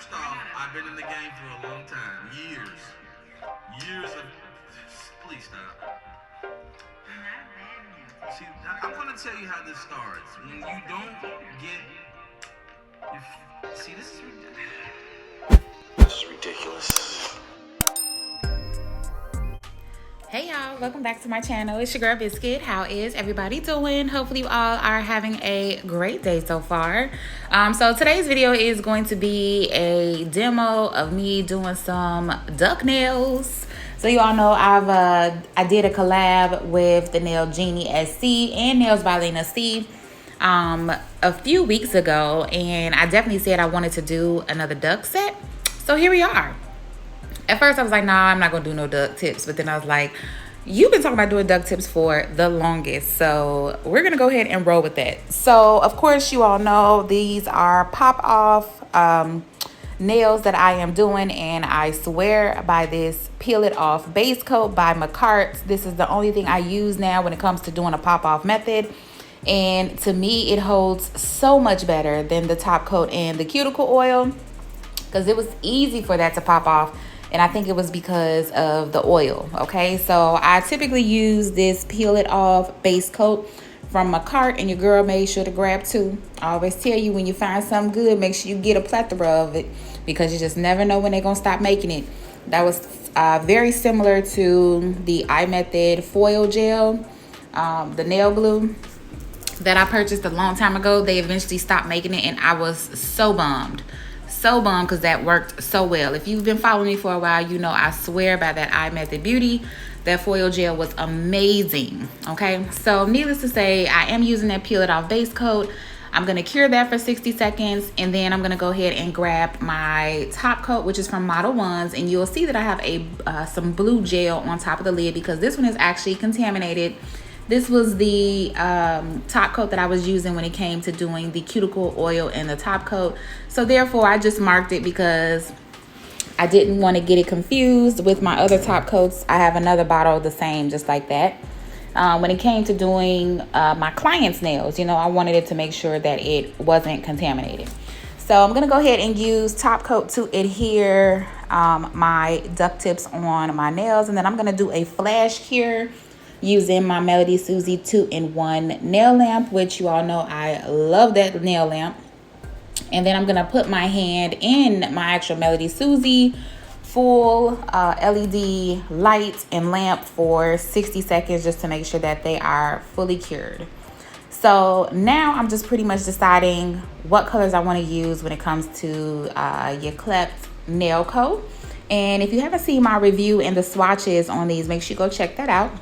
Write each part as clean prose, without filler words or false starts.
First off, I've been in the game for a long time. Years. Years of... Please stop. See, I'm going to tell you how this starts. When you don't get... See, this is ridiculous. This is ridiculous. Hey y'all, welcome back to my channel. It's your girl Biscuit. How is everybody doing? Hopefully you all are having a great day so far. So today's video is going to be a demo of me doing some duck nails. So you all know I did a collab with the Nail Genie SC and Nails by Lena C a few weeks ago, and I definitely said I wanted to do another duck set. So here we are. At first I was like, nah, I'm not gonna do no duck tips. But then I was like, you've been talking about doing duck tips for the longest, so we're gonna go ahead and roll with that. So of course you all know these are pop off nails that I am doing, and I swear by this peel it off base coat by McCart's. This is the only thing I use now when it comes to doing a pop off method, and to me it holds so much better than the top coat and the cuticle oil, because it was easy for that to pop off. And I think it was because of the oil. Okay, so I typically use this peel it off base coat from McCart, and your girl made sure to grab two. I always tell you, when you find something good, make sure you get a plethora of it, because you just never know when they're gonna stop making it. That was very similar to the iMethod foil gel, the nail glue that I purchased a long time ago. They eventually stopped making it, and I was so bummed because that worked so well. If you've been following me for a while, you know I swear by that iMethod Beauty. That foil gel was amazing. Okay, so needless to say, I am using that peel it off base coat. I'm gonna cure that for 60 seconds, and then I'm gonna go ahead and grab my top coat, which is from Model Ones, and you'll see that I have some blue gel on top of the lid, because this one is actually contaminated. This was the top coat that I was using when it came to doing the cuticle oil and the top coat. So therefore, I just marked it because I didn't want to get it confused with my other top coats. I have another bottle the same, just like that. When it came to doing my client's nails, you know, I wanted it to make sure that it wasn't contaminated. So I'm going to go ahead and use top coat to adhere my duck tips on my nails. And then I'm going to do a flash cure using my Melody Susie 2-in-1 nail lamp, which you all know I love that nail lamp. And then I'm gonna put my hand in my actual Melody Susie full LED light and lamp for 60 seconds, just to make sure that they are fully cured. So now I'm just pretty much deciding what colors I want to use when it comes to your cleft nail coat. And if you haven't seen my review and the swatches on these, make sure you go check that out.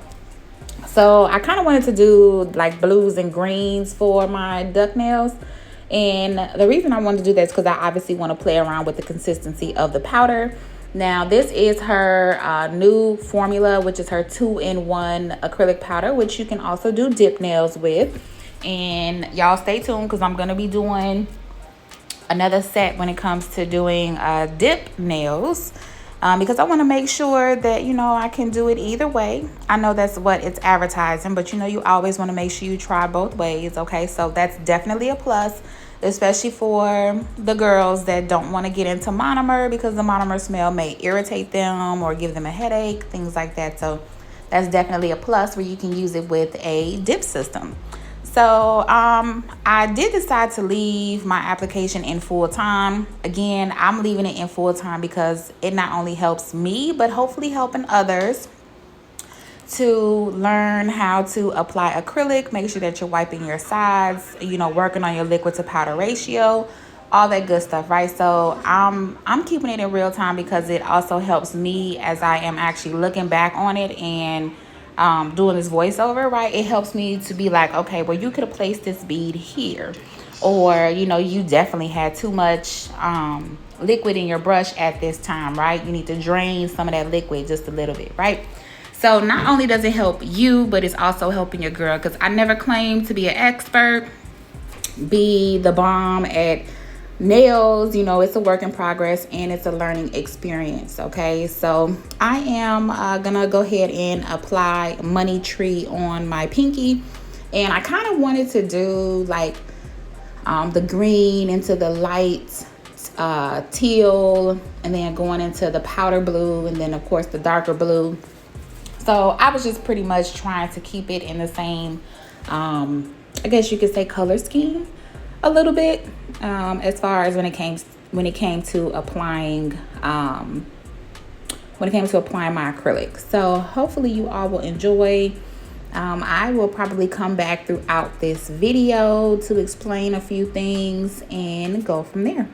So I kind of wanted to do like blues and greens for my duck nails. And the reason I wanted to do that is because I obviously want to play around with the consistency of the powder. Now, this is her new formula, which is her 2-in-1 acrylic powder, which you can also do dip nails with. And y'all stay tuned, because I'm going to be doing another set when it comes to doing dip nails. Because I want to make sure that, you know, I can do it either way. I know that's what it's advertising, but you know, you always want to make sure you try both ways. Okay, so that's definitely a plus, especially for the girls that don't want to get into monomer, because the monomer smell may irritate them or give them a headache, things like that. So that's definitely a plus where you can use it with a dip system. So I did decide to leave my application in full time. Again, I'm leaving it in full time because it not only helps me, but hopefully helping others to learn how to apply acrylic. Make sure that you're wiping your sides, you know, working on your liquid to powder ratio, all that good stuff, right? So I'm keeping it in real time because it also helps me as I am actually looking back on it and doing this voiceover, right? It helps me to be like, okay, well, you could have placed this bead here, or you know, you definitely had too much liquid in your brush at this time, right? You need to drain some of that liquid just a little bit, right? So not only does it help you, but it's also helping your girl, because I never claimed to be an expert, be the bomb at nails. You know, it's a work in progress and it's a learning experience. Okay, so I am gonna go ahead and apply Money Tree on my pinky, and I kind of wanted to do like the green into the light teal, and then going into the powder blue, and then of course the darker blue. So I was just pretty much trying to keep it in the same, I guess you could say, color scheme a little bit, as far as when it came to applying my acrylic. So hopefully you all will enjoy. I will probably come back throughout this video to explain a few things and go from there.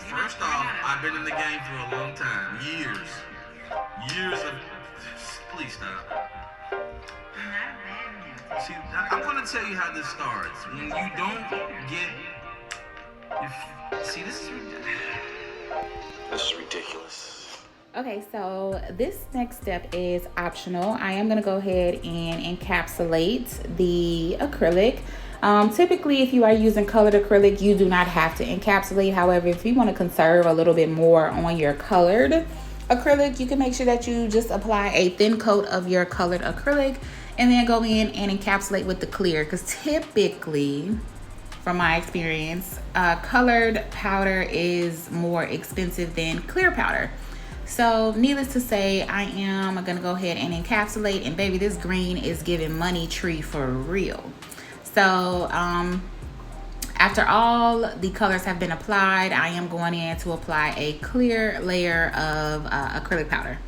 First off, I've been in the game for a long time. Years. Years of... Please stop. See, I'm going to tell you how this starts. When you don't get... See, this is ridiculous. Okay, so this next step is optional. I am going to go ahead and encapsulate the acrylic. Typically, if you are using colored acrylic, you do not have to encapsulate. However, if you want to conserve a little bit more on your colored acrylic, you can make sure that you just apply a thin coat of your colored acrylic and then go in and encapsulate with the clear. Because typically, from my experience, colored powder is more expensive than clear powder. So needless to say, I am going to go ahead and encapsulate. And baby, this green is giving money tree for real. So after all the colors have been applied, I am going in to apply a clear layer of acrylic powder.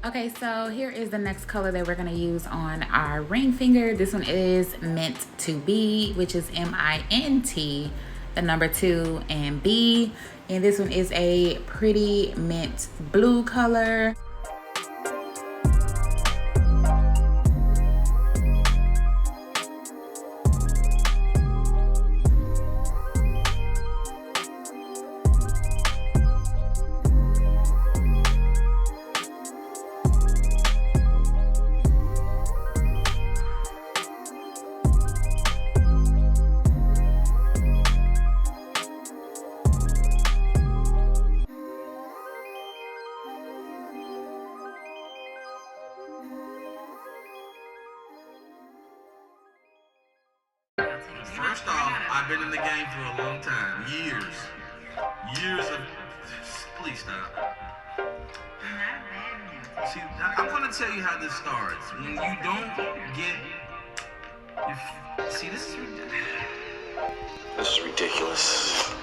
Okay, so here is the next color that we're gonna use on our ring finger. This one is Mint to Be, which is MINT, the number 2 and B. And this one is a pretty mint blue color. First off, I've been in the game for a long time. Years. Years of... Please stop. See, I'm going to tell you how this starts. When you don't get... See, this is ridiculous. This is ridiculous.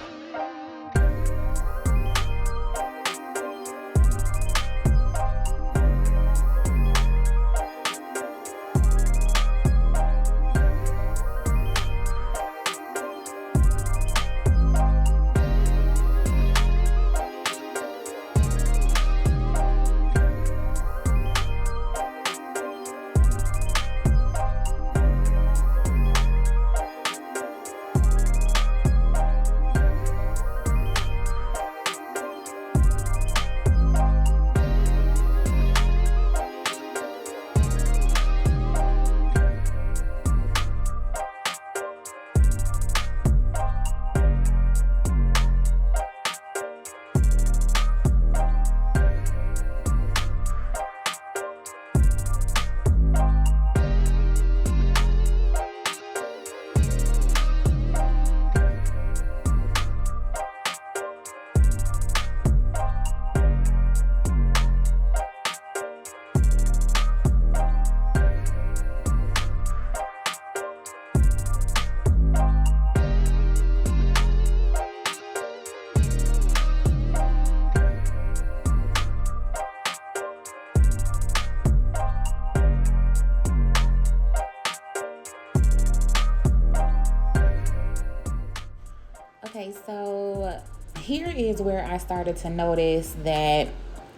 Okay, so here is where I started to notice that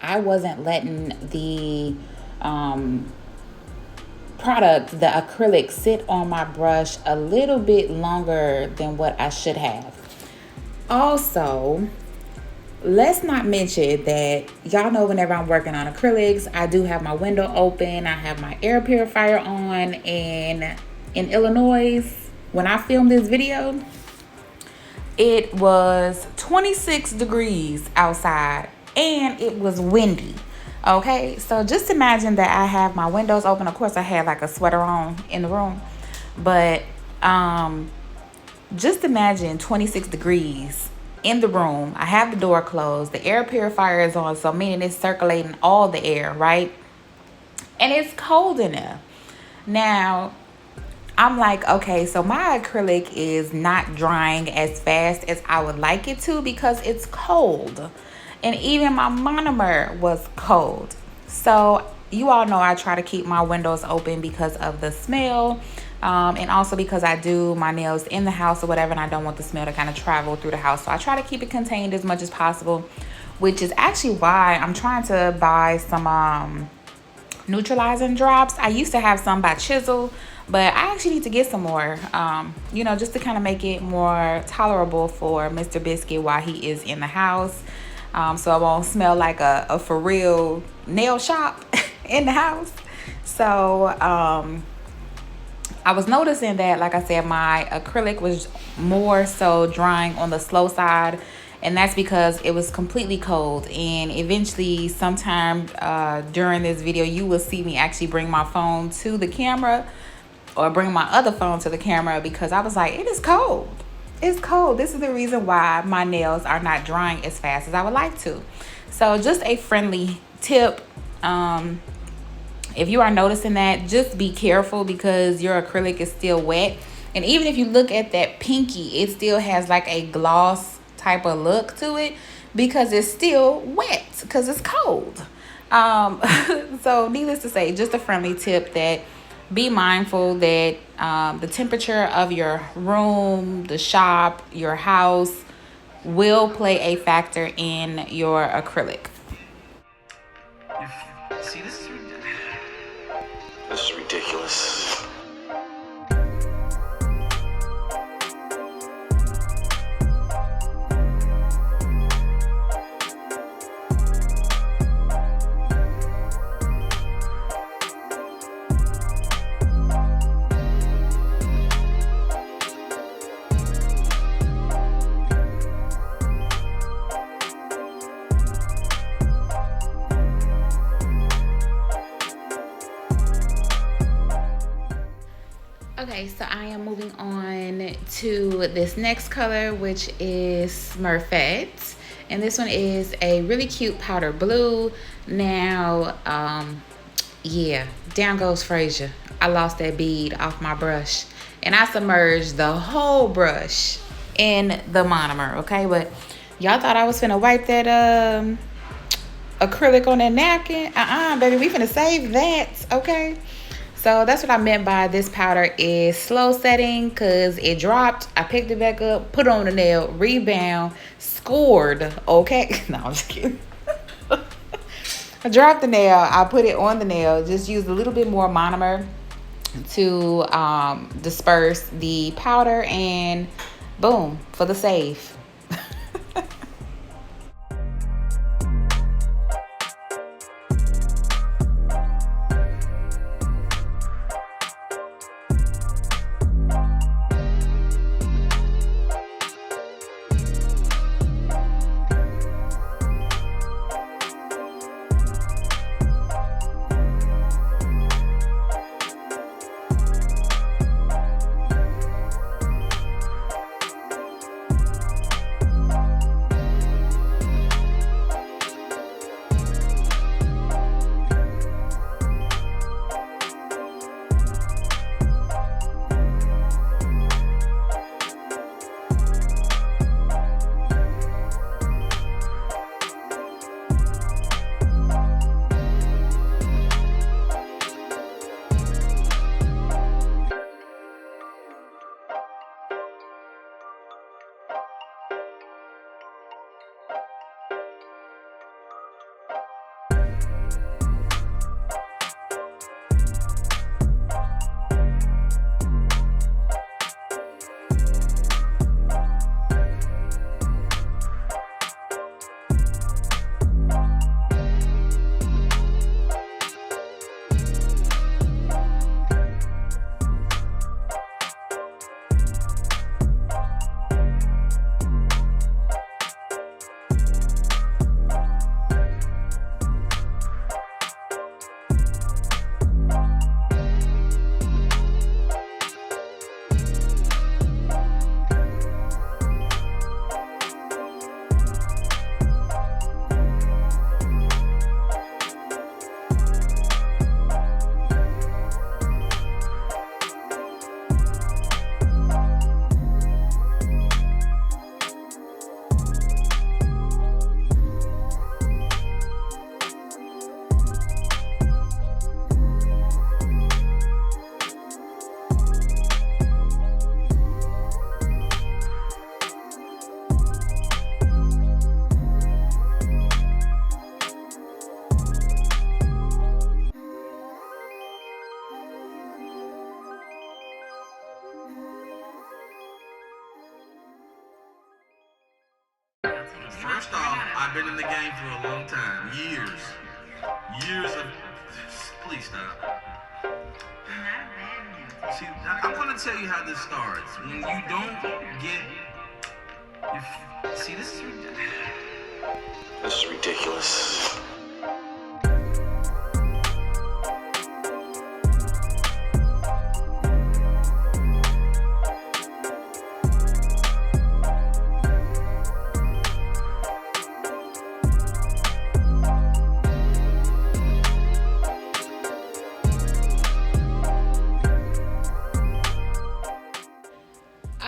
I wasn't letting the product, the acrylic, sit on my brush a little bit longer than what I should have. Also, let's not mention that y'all know whenever I'm working on acrylics, I do have my window open, I have my air purifier on, and in Illinois, when I filmed this video, it was 26 degrees outside and it was windy. Okay, so just imagine that I have my windows open. Of course, I had like a sweater on in the room, but just imagine 26 degrees in the room. I have the door closed, the air purifier is on, so meaning it's circulating all the air, right? And it's cold in there. Now, I'm like, okay, so my acrylic is not drying as fast as I would like it to because it's cold. And even my monomer was cold. So you all know I try to keep my windows open because of the smell. And also because I do my nails in the house or whatever, and I don't want the smell to kind of travel through the house. So I try to keep it contained as much as possible, which is actually why I'm trying to buy some neutralizing drops. I used to have some by Chisel, but I actually need to get some more, you know, just to kind of make it more tolerable for Mr. Biscuit while he is in the house. So it won't smell like a for real nail shop in the house. So I was noticing that, like I said, my acrylic was more so drying on the slow side. and that's because it was completely cold. And eventually, sometime during this video, you will see me actually bring my phone to the camera, or bring my other phone to the camera, because I was like, it is cold. It's cold. This is the reason why my nails are not drying as fast as I would like to. So just a friendly tip. If you are noticing that, just be careful, because your acrylic is still wet. And even if you look at that pinky, it still has like a gloss type of look to it, because it's still wet, because it's cold. So needless to say, just a friendly tip, that be mindful that the temperature of your room, the shop, your house will play a factor in your acrylic. See, this is ridiculous. Okay, so I am moving on to this next color, which is Smurfette. And this one is a really cute powder blue. Now, yeah, down goes Frazier. I lost that bead off my brush, and I submerged the whole brush in the monomer, okay? But y'all thought I was finna wipe that acrylic on that napkin. Baby, we finna save that, okay? So that's what I meant by this powder is slow setting, because it dropped. I picked it back up, put on the nail, rebound, scored, okay? No, I'm just kidding. I dropped the nail, I put it on the nail, just used a little bit more monomer to disperse the powder, and boom, for the save. First off, I've been in the game for a long time. Years. Years of... Please stop. See, I'm going to tell you how this starts. When you don't get... See, this is... This is ridiculous.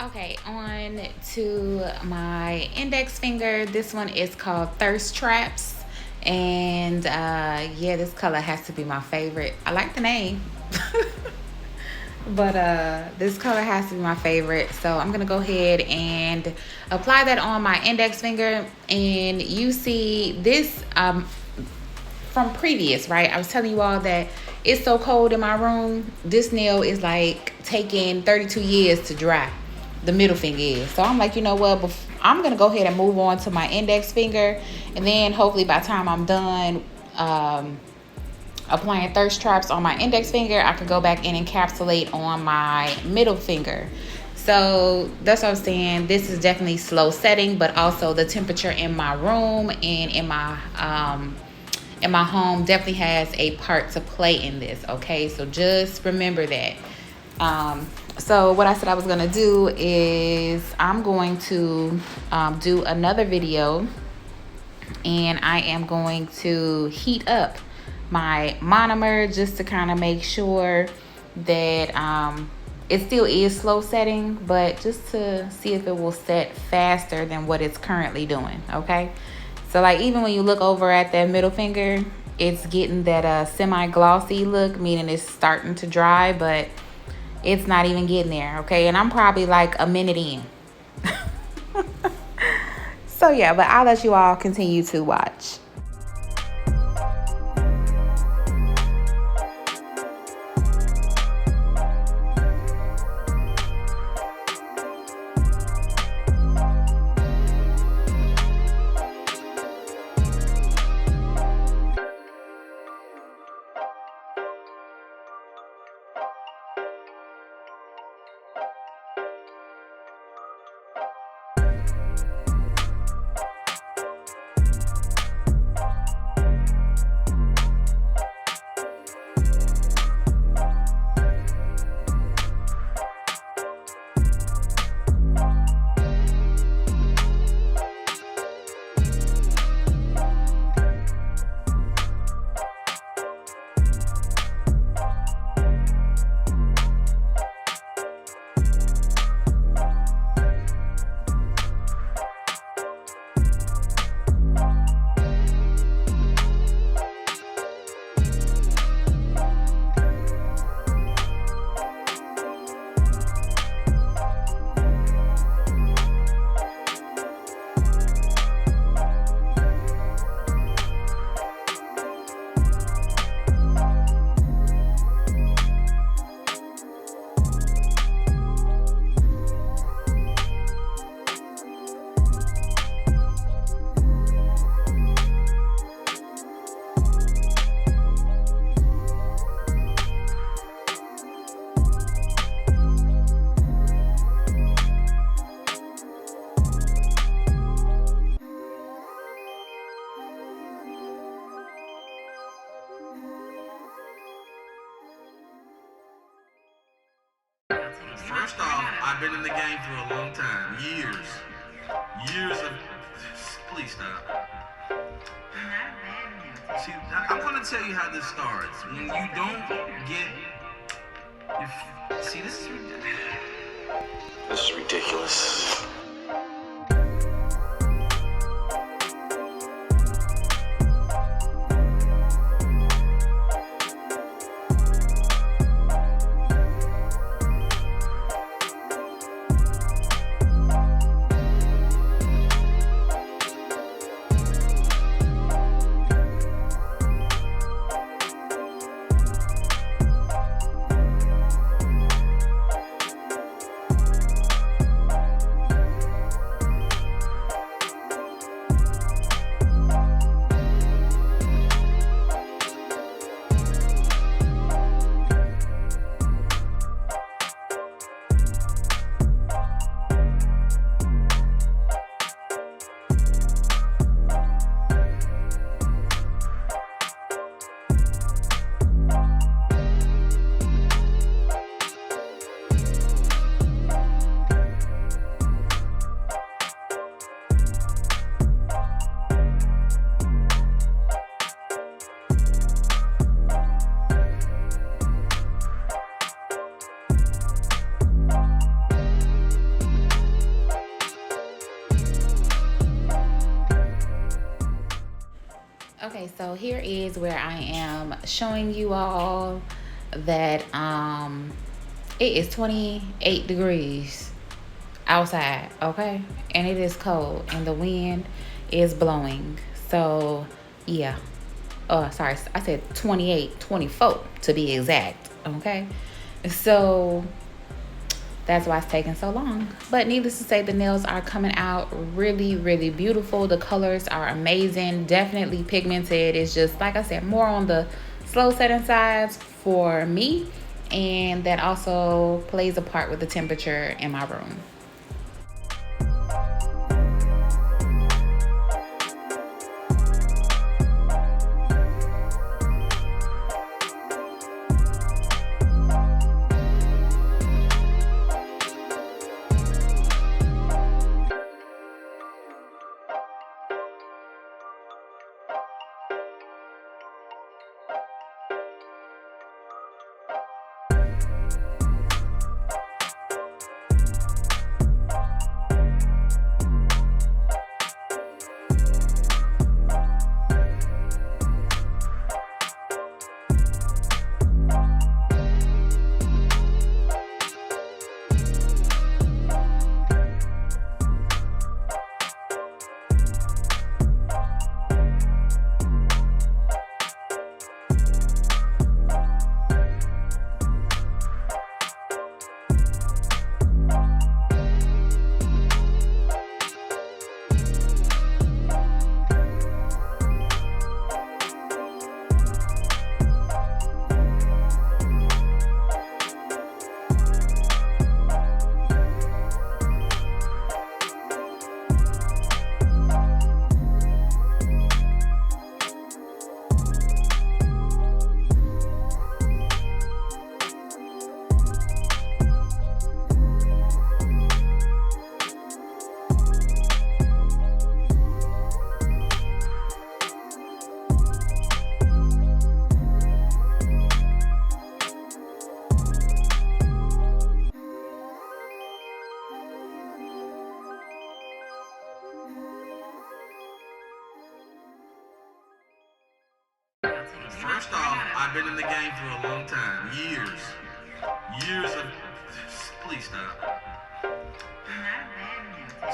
Okay, on to my index finger. This one is called Thirst Traps. And yeah, this color has to be my favorite. I like the name. But this color has to be my favorite. So I'm going to go ahead and apply that on my index finger. And you see this from previous, right? I was telling you all that it's so cold in my room. This nail is like taking 32 years to dry. The middle finger is. So I'm like, you know what? I'm going to go ahead and move on to my index finger. And then hopefully by the time I'm done applying thirst traps on my index finger, I could go back and encapsulate on my middle finger. So that's what I was saying. This is definitely slow setting, but also the temperature in my room and in my home definitely has a part to play in this. Okay, so just remember that. So what I said I was going to do is I'm going to do another video, and I am going to heat up my monomer just to kind of make sure that it still is slow setting, but just to see if it will set faster than what it's currently doing. Okay, so like even when you look over at that middle finger, it's getting that semi-glossy look, meaning it's starting to dry, but it's not even getting there. Okay, and I'm probably like a minute in. So yeah, but I'll let you all continue to watch. First off, I've been in the game for a long time. Years. Years of... Please stop. See, I'm going to tell you how this starts. When you don't get... See, this is ridiculous. This is ridiculous. Okay, so here is where I am showing you all that it is 28 degrees outside, okay? And it is cold and the wind is blowing. So, yeah. Oh, sorry, I said 28, 24 to be exact, okay? So, that's why it's taking so long. But needless to say, the nails are coming out really, really beautiful. The colors are amazing, definitely pigmented. It's just, like I said, more on the slow setting sides for me. And that also plays a part with the temperature in my room. First off, I've been in the game for a long time. Years. Years of. Please stop.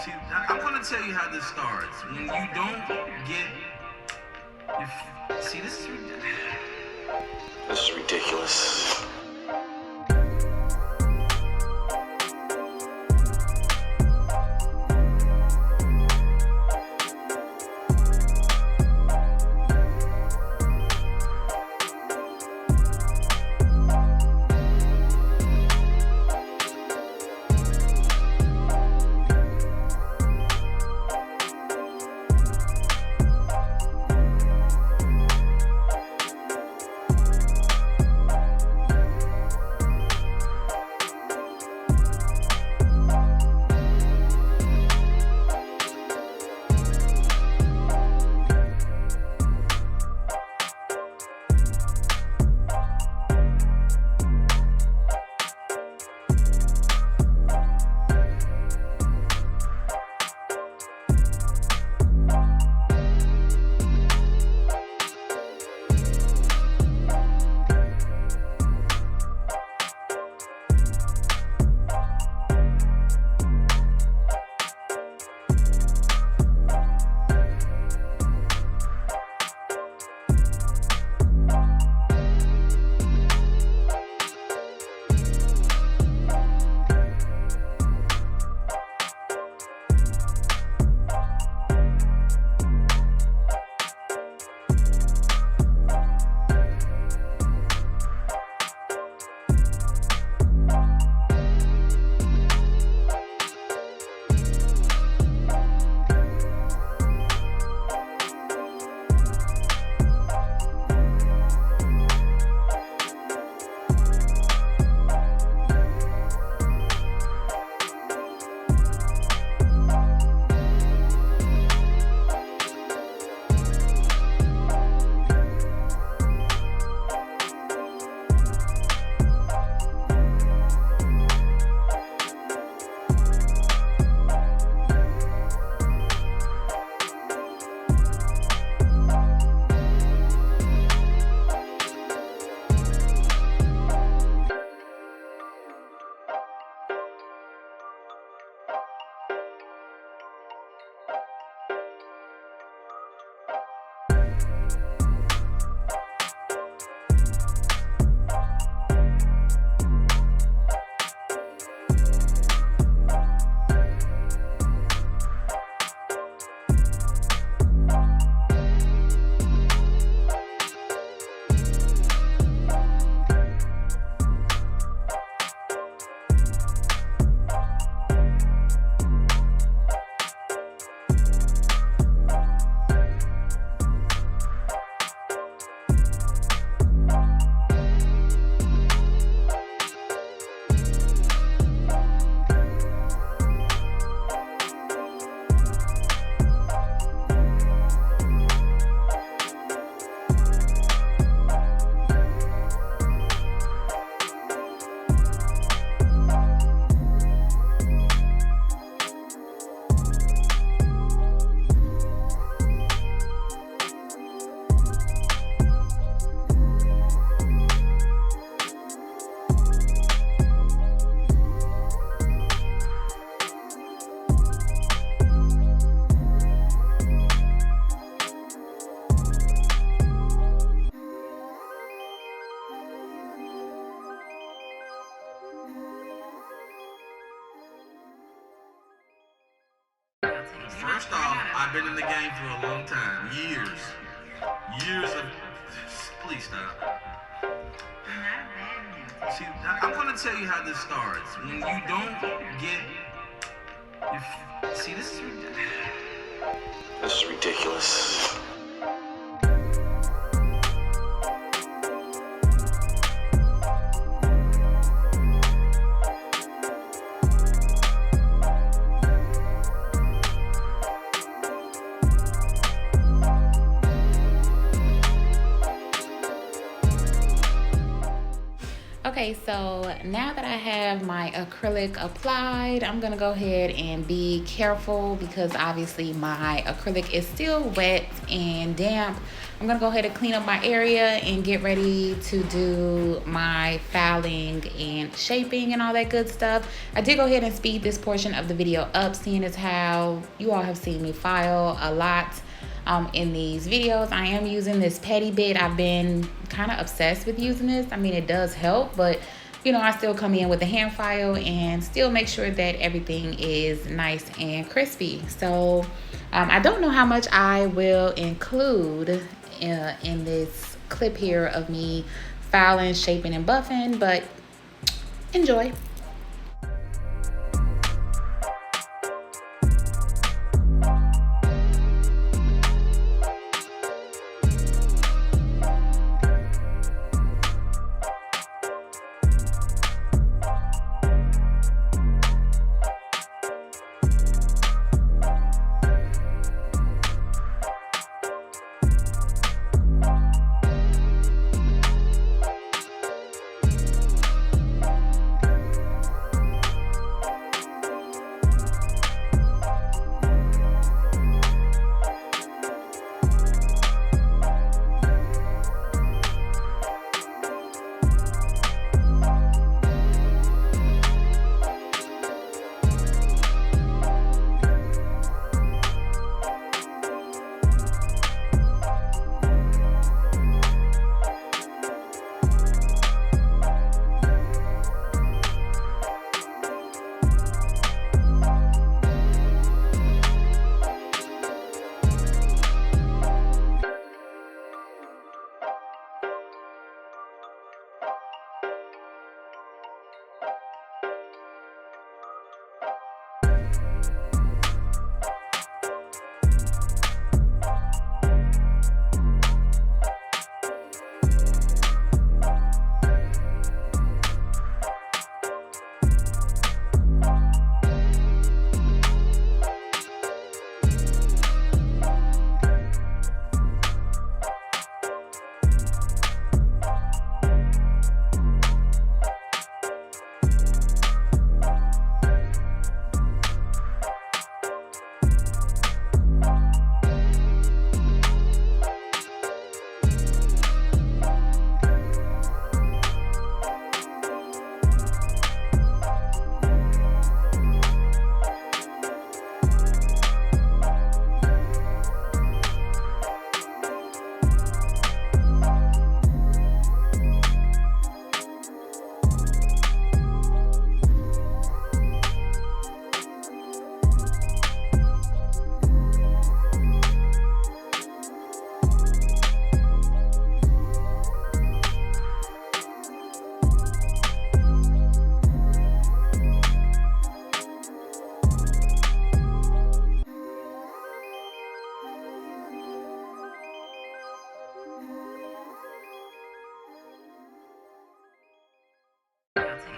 See, I'm gonna tell you how this starts. When you don't get. See, this is ridiculous. This is ridiculous. First off, I've been in the game for a long time. Years. Years of... Please stop. See, I'm going to tell you how this starts. When you don't get... See, this is ridiculous. This is ridiculous. Okay, so now that I have my acrylic applied, I'm gonna go ahead and be careful because obviously my acrylic is still wet and damp. I'm gonna go ahead and clean up my area and get ready to do my filing and shaping and all that good stuff. I did go ahead and speed this portion of the video up, seeing as how you all have seen me file a lot in these videos. I am using this petty bit. I've been kind of obsessed with using this. I mean, it does help, but you know, I still come in with a hand file and still make sure that everything is nice and crispy. So I don't know how much I will include in this clip here of me filing, shaping, and buffing, but enjoy.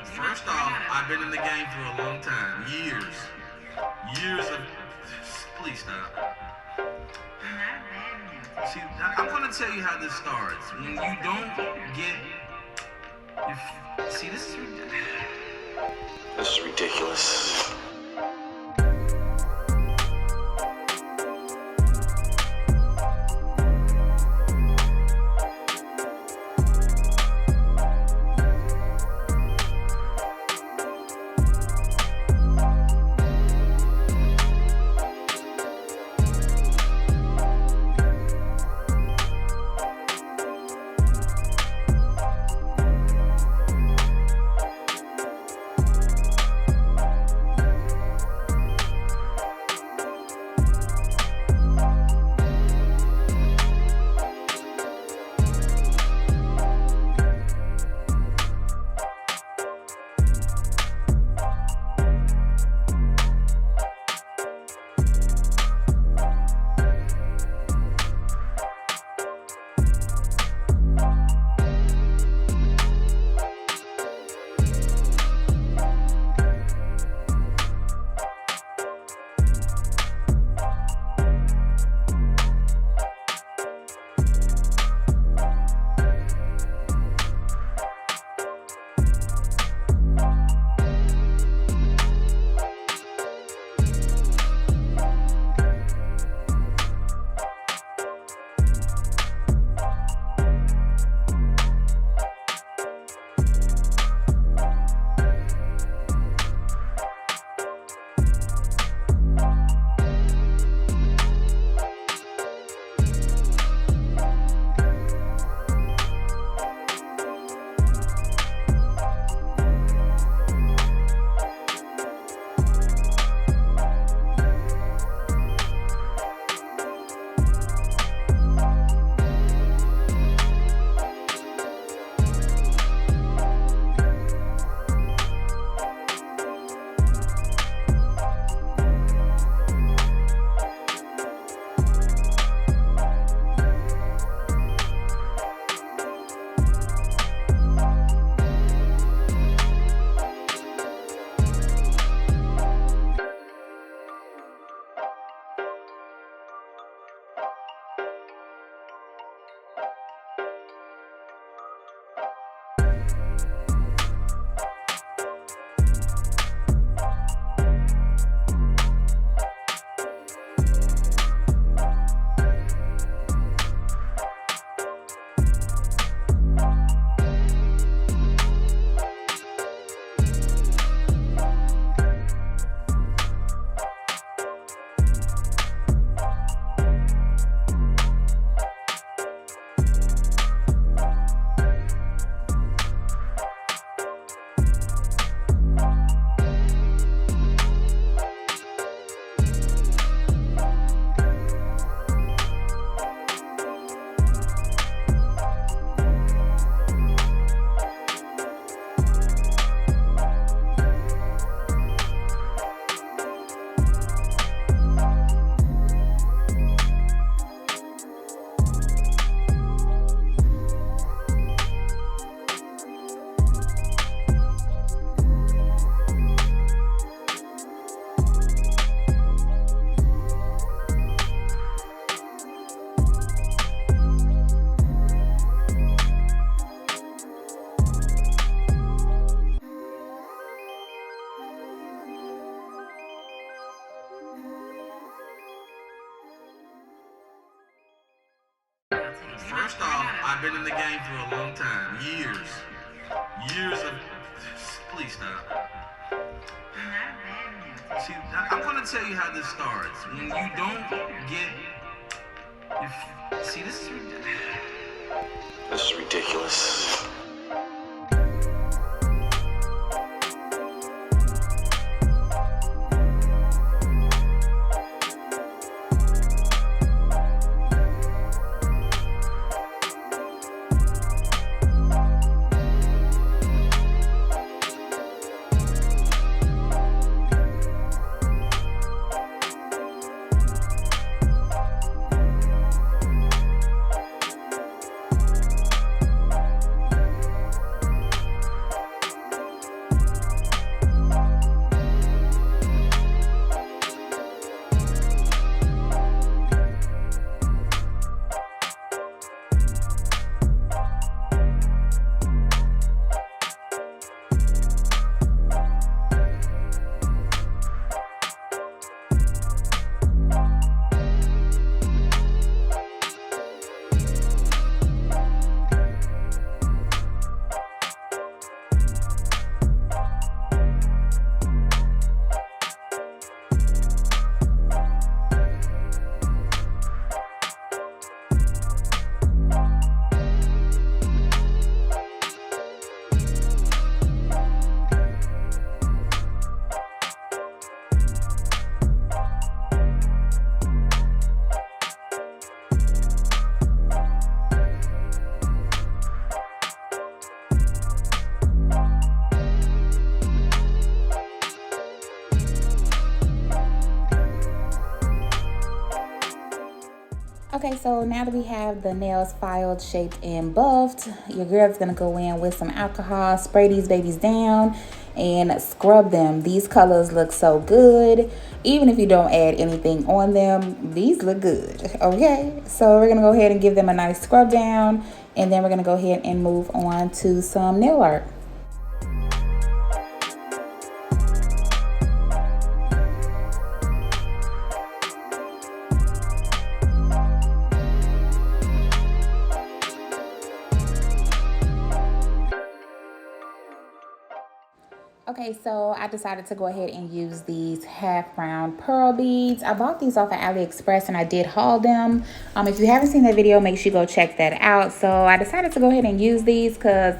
First off, I've been in the game for a long time. Years. Years of... Please stop. See, I'm going to tell you how this starts. When you don't get... See, this is ridiculous. This is ridiculous. First off, I've been in the game for a long time. Years. Years of... Please stop. See, I'm going to tell you how this starts. When you don't get... See, this is ridiculous. This is ridiculous. Okay, so now that we have the nails filed, shaped, and buffed, your girl's gonna go in with some alcohol, spray these babies down, and scrub them. These colors look so good. Even if you don't add anything on them, these look good, okay? So we're gonna go ahead and give them a nice scrub down, and then we're gonna go ahead and move on to some nail art. Okay, so I decided to go ahead and use these half round pearl beads. I bought these off of AliExpress and I did haul them. If you haven't seen that video, make sure you go check that out. So I decided to go ahead and use these because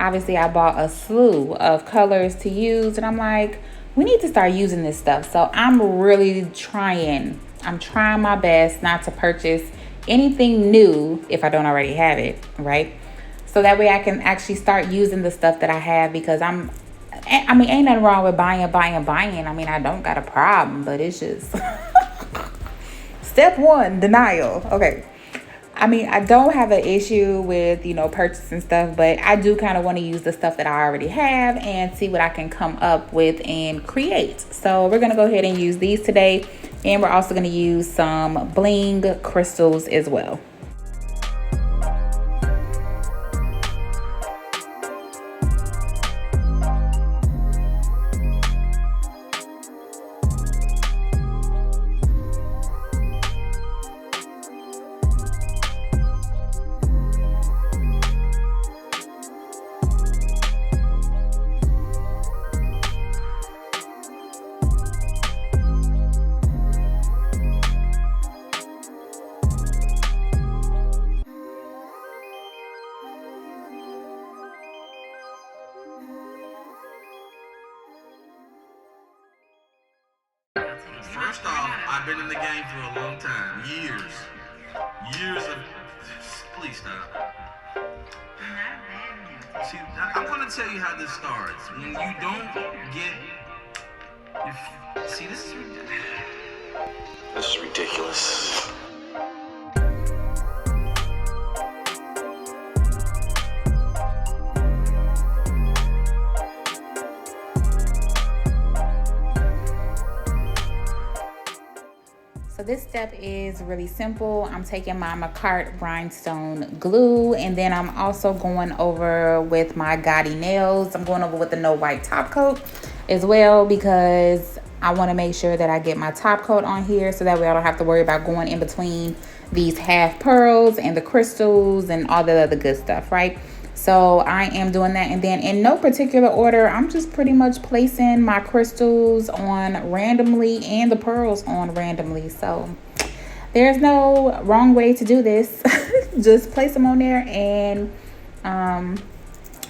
obviously I bought a slew of colors to use, and I'm like, we need to start using this stuff. So I'm really trying my best not to purchase anything new if I don't already have it, right? So that way I can actually start using the stuff that I have, because ain't nothing wrong with buying. I mean, I don't got a problem, but it's just step one, denial. Okay. I mean, I don't have an issue with, purchasing stuff, but I do kind of want to use the stuff that I already have and see what I can come up with and create. So we're going to go ahead and use these today. And we're also going to use some bling crystals as well. First off, I've been in the game for a long time. Years. Years of... Please stop. See, I'm going to tell you how this starts. When you don't get... See, this is ridiculous. This is ridiculous. So this step is really simple. I'm taking my Macart rhinestone glue, and then I'm also going over with my Gotti nails. I'm going over with the no white top coat as well, because I want to make sure that I get my top coat on here so that way I don't have to worry about going in between these half pearls and the crystals and all the other good stuff, right? So I am doing that, and then in no particular order, I'm just pretty much placing my crystals on randomly and the pearls on randomly. So there's no wrong way to do this. Just place them on there, and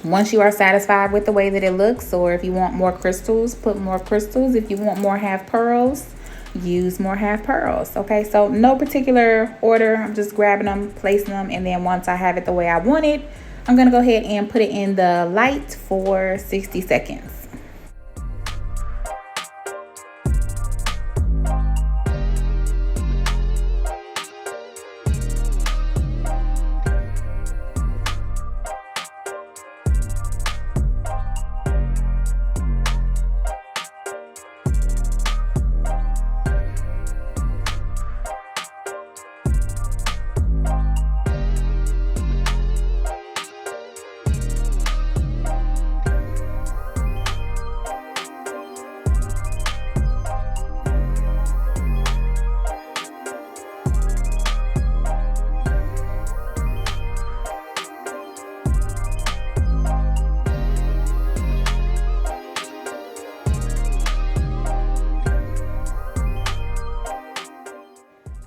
once you are satisfied with the way that it looks, or if you want more crystals, put more crystals. If you want more half pearls, use more half pearls. Okay, so no particular order. I'm just grabbing them, placing them, and then once I have it the way I want it, I'm gonna go ahead and put it in the light for 60 seconds.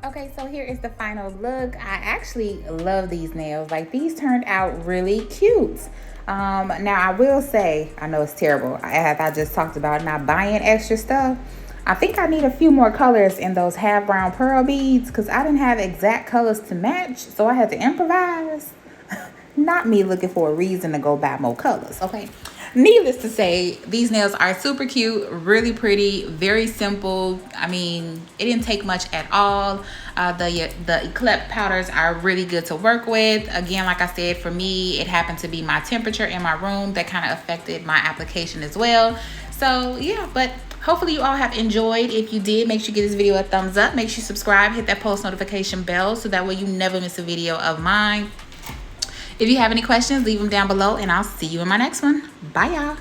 Okay, so here is the final look. I actually love these nails. Like, these turned out really cute. Now I will say, I know it's terrible, as I just talked about not buying extra stuff. I think I need a few more colors in those half brown pearl beads because I didn't have exact colors to match, so I had to improvise. Not me looking for a reason to go buy more colors, okay? Needless to say, these nails are super cute, really pretty, very simple. I mean, it didn't take much at all. The Acrylic powders are really good to work with. Again, like I said, for me, it happened to be my temperature in my room that kind of affected my application as well. So yeah, but hopefully you all have enjoyed. If you did, make sure you give this video a thumbs up. Make sure you subscribe, hit that post notification bell so that way you never miss a video of mine. If you have any questions, leave them down below, and I'll see you in my next one. Bye, y'all.